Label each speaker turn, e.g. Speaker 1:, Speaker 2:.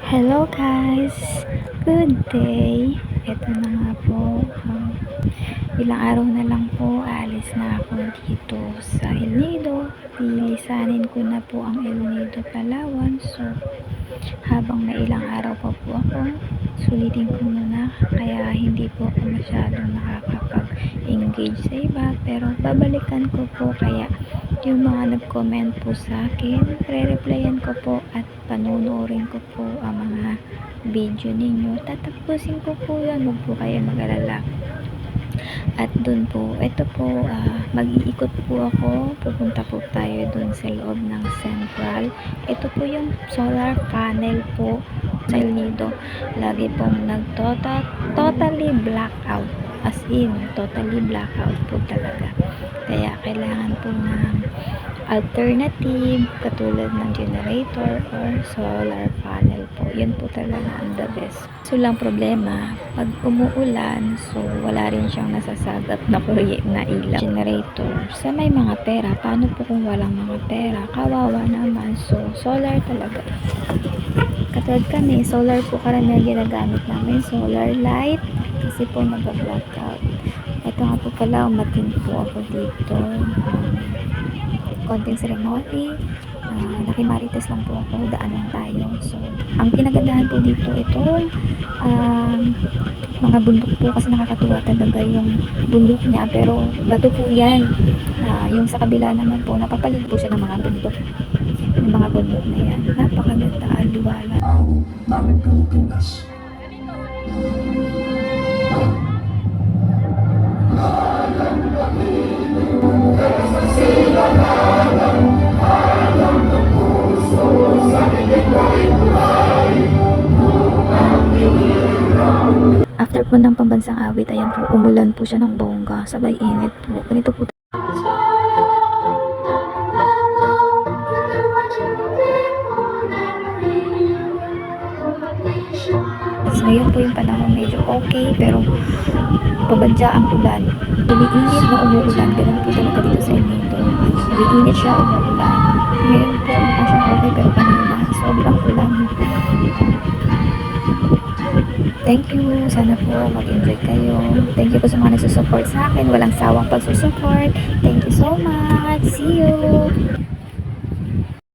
Speaker 1: Hello guys! Good day! Ito na nga po. Ilang araw na lang po alis na ako dito sa El Nido. Lilisanin ko na po ang El Nido, Palawan. So, habang may ilang araw pa po ako, sulitin ko muna. Kaya hindi po ako masyadong nakakapag-engage sa iba. Pero babalikan ko po, kaya yung mga nag-comment po sa akin, re-replyan ko po at panunurin ko po ang mga video ninyo. Tatapusin ko po yan, huwag po kayo mag-alala. At dun po, ito po, mag-iikot po ako. Pupunta po tayo dun sa loob ng Central. Ito po yung solar panel po sa El Nido. Lagi pong totally blackout. As in, totally blackout po talaga. Kaya kailangan po ng alternative katulad ng generator or solar panel po. Yun po talaga ang the best. So lang problema, pag umuulan, so wala rin siyang nasasagap na na ilaw generator. Sa may mga pera, paano po kung walang mga pera? Kawawa naman. So solar talaga. Katulad kami, solar po karamihan ginagamit namin, solar light, kasi po nag-blackout. Ito nga po pala, umatin po ako dito. Konting ceremony, nakimarites lang po ako, daan lang tayo. So, ang kinagandahan po dito, itong mga bundok po, kasi nakakatuwa talaga yung bundok niya, pero bato po yan. Yung sa kabila naman po, napapalit po siya ng mga bundok. Yung mga bundok na yan, napakaganda, aliwala.
Speaker 2: Ang ng Pilipinas.
Speaker 1: After po ng pambansang awit, ayan po, umulan po siya ng bongga, sabay init po. Ganito po. So, ngayon po yung panahon medyo okay, pero pabadya ang ulan. Umiinit na umuulan, ganun po talaga dito sa El Nido. Umiinit siya, umuulan. Ngayon po, mukha siyang okay, pero kanina, sobrang ulan. Thank you. Sana po mag-enjoy kayo. Thank you po sa mga nagsusupport sa akin. Walang sawang pagsusupport. Thank you so much. See you.